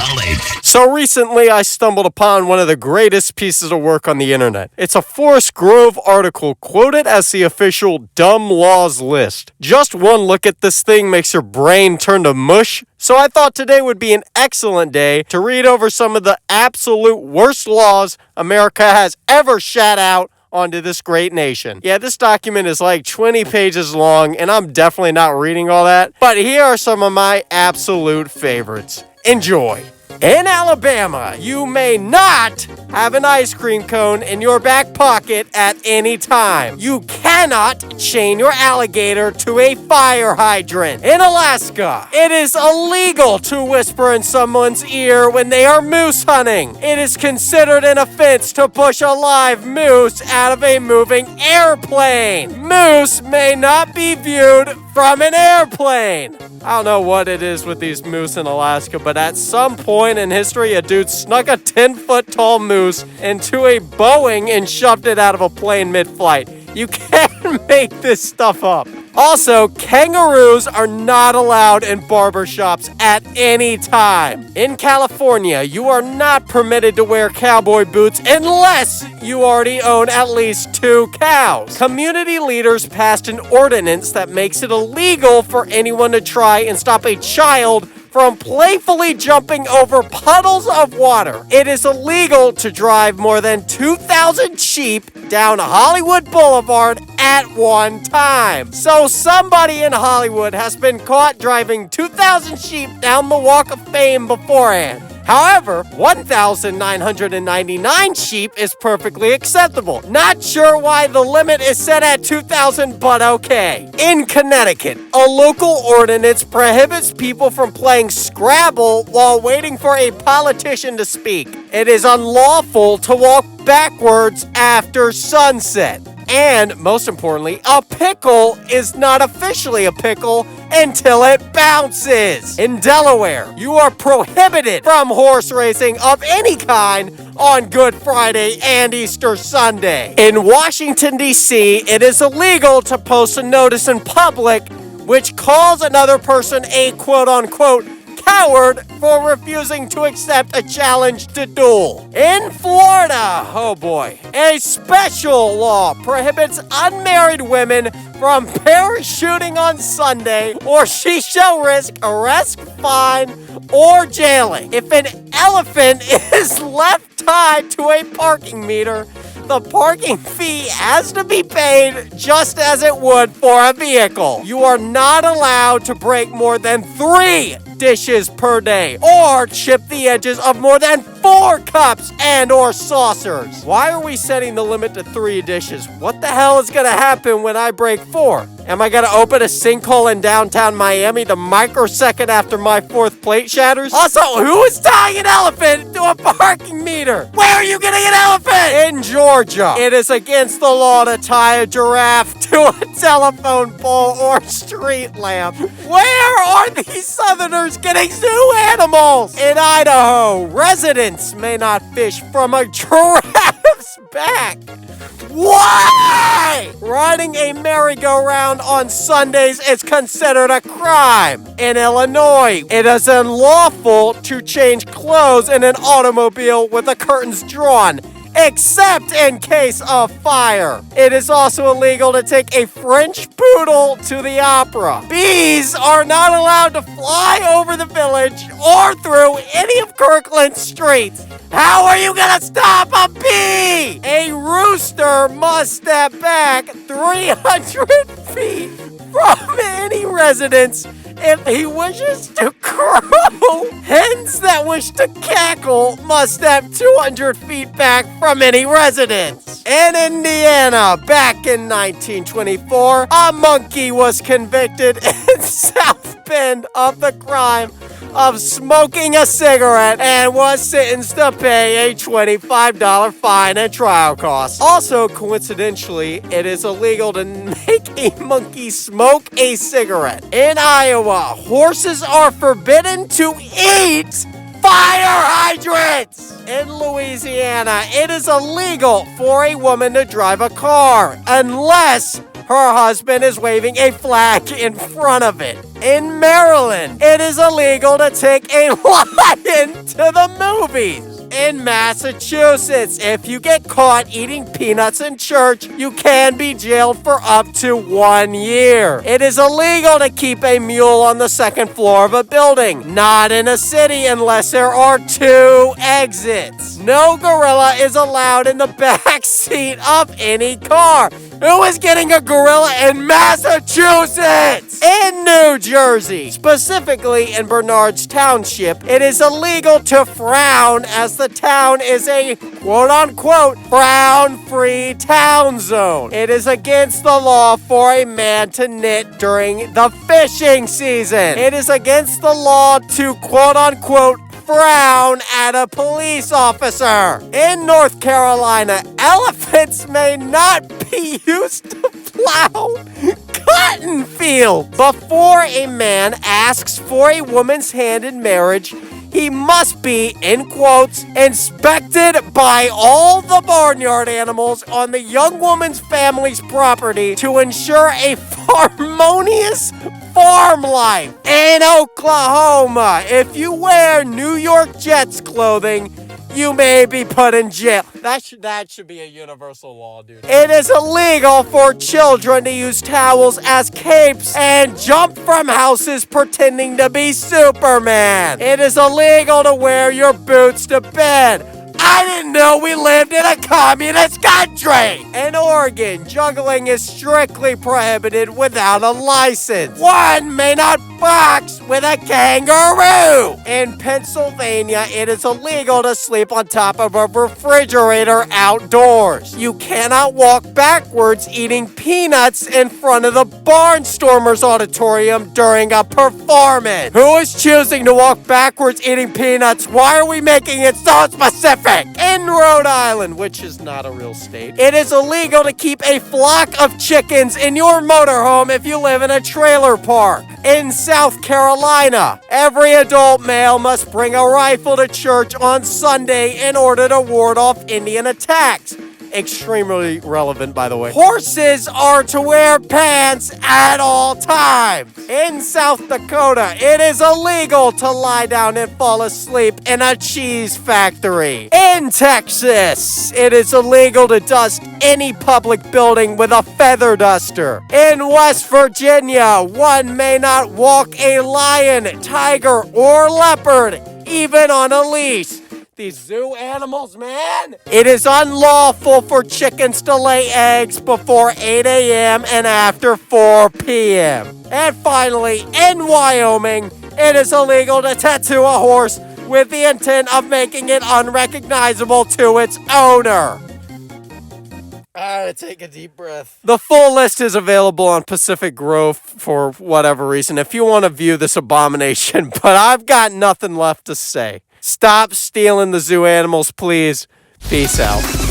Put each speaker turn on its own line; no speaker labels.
knowledge.
So recently I stumbled upon one of the greatest pieces of work on the internet. It's a Forest Grove article quoted as the official dumb laws list. Just one look at this thing makes your brain turn to mush. So I thought today would be an excellent day to read over some of the absolute worst laws America has ever shat out onto this great nation. Yeah, this document is like 20 pages long, and I'm definitely not reading all that, but here are some of my absolute favorites. Enjoy. In Alabama, you may not have an ice cream cone in your back pocket at any time. You cannot chain your alligator to a fire hydrant. In Alaska, it is illegal to whisper in someone's ear when they are moose hunting. It is considered an offense to push a live moose out of a moving airplane. Moose may not be viewed from an airplane. I don't know what it is with these moose in Alaska, but at some point in history, a dude snuck a 10-foot-tall moose into a Boeing and shoved it out of a plane mid-flight. You can't make this stuff up. Also, kangaroos are not allowed in barbershops at any time. In California, you are not permitted to wear cowboy boots unless you already own at least 2 cows. Community leaders passed an ordinance that makes it illegal for anyone to try and stop a child from playfully jumping over puddles of water. It is illegal to drive more than 2,000 sheep down Hollywood Boulevard at one time. So somebody in Hollywood has been caught driving 2,000 sheep down the Walk of Fame beforehand. However, 1,999 sheep is perfectly acceptable. Not sure why the limit is set at 2,000, but okay. In Connecticut, a local ordinance prohibits people from playing Scrabble while waiting for a politician to speak. It is unlawful to walk backwards after sunset. And, most importantly, a pickle is not officially a pickle until it bounces. In Delaware, you are prohibited from horse racing of any kind on Good Friday and Easter Sunday. In Washington, D.C., it is illegal to post a notice in public which calls another person a quote-unquote coward for refusing to accept a challenge to duel. In Florida, oh boy, a special law prohibits unmarried women from parachuting on Sunday, or she shall risk arrest, fine, or jailing. If an elephant is left tied to a parking meter, the parking fee has to be paid just as it would for a vehicle. You are not allowed to break more than 3 dishes per day, or chip the edges of more than 4 cups and or saucers. Why are we setting the limit to 3 dishes? What the hell is gonna happen when I break 4? Am I gonna open a sinkhole in downtown Miami the microsecond after my 4th plate shatters? Also, who is tying an elephant to a parking meter? Where are you getting an elephant? In Georgia, it is against the law to tie a giraffe to a telephone pole or street lamp. Where are these southerners getting zoo animals? In Idaho, residents may not fish from a giraffe's back. Why? Riding a merry-go-round on Sundays is considered a crime. In Illinois, it is unlawful to change clothes in an automobile with the curtains drawn, except in case of fire. It is also illegal to take a French poodle to the opera. Bees are not allowed to fly over the village or through any of Kirkland's streets. How are you gonna stop a bee? A rooster must step back 300 feet from any residence if he wishes to crow. Hens that wish to cackle must step 200 feet back from any residence. In Indiana, back in 1924, a monkey was convicted in South Bend of the crime of smoking a cigarette and was sentenced to pay a $25 fine and trial costs. Also, coincidentally, it is illegal to make a monkey smoke a cigarette. In Iowa, horses are forbidden to eat fire hydrants. In Louisiana, it is illegal for a woman to drive a car unless her husband is waving a flag in front of it. In Maryland, it is illegal to take a lion to the movies. In Massachusetts, if you get caught eating peanuts in church, you can be jailed for up to 1 year. It is illegal to keep a mule on the second floor of a building, not in a city unless there are 2 exits. No gorilla is allowed in the back seat of any car. Who is getting a gorilla in Massachusetts? In New Jersey, specifically in Bernards Township, it is illegal to frown as the town is a quote-unquote frown-free town zone. It is against the law for a man to knit during the fishing season. It is against the law to quote-unquote frown at a police officer. In North Carolina, elephants may not be used to plow cotton fields. Before a man asks for a woman's hand in marriage, he must be, in quotes, inspected by all the barnyard animals on the young woman's family's property to ensure a harmonious farm life. In Oklahoma, if you wear New York Jets clothing, you may be put in jail. That should be a universal law, dude. It is illegal for children to use towels as capes and jump from houses pretending to be Superman. It is illegal to wear your boots to bed. I didn't know we lived in a communist country! In Oregon, juggling is strictly prohibited without a license. One may not box with a kangaroo! In Pennsylvania, it is illegal to sleep on top of a refrigerator outdoors. You cannot walk backwards eating peanuts in front of the Barnstormers Auditorium during a performance. Who is choosing to walk backwards eating peanuts? Why are we making it so specific? In Rhode Island, which is not a real state, it is illegal to keep a flock of chickens in your motorhome if you live in a trailer park. In South Carolina, every adult male must bring a rifle to church on Sunday in order to ward off Indian attacks. Extremely relevant, by the way. Horses are to wear pants at all times. In South Dakota, it is illegal to lie down and fall asleep in a cheese factory. In Texas, it is illegal to dust any public building with a feather duster. In West Virginia, one may not walk a lion, tiger, or leopard, even on a leash. These zoo animals, man. It is unlawful for chickens to lay eggs before 8 a.m. and after 4 p.m. And finally, in Wyoming, it is illegal to tattoo a horse with the intent of making it unrecognizable to its owner. Take a deep breath. The full list is available on Pacific Grove for whatever reason if you want to view this abomination, but I've got nothing left to say. Stop stealing the zoo animals, please. Peace out.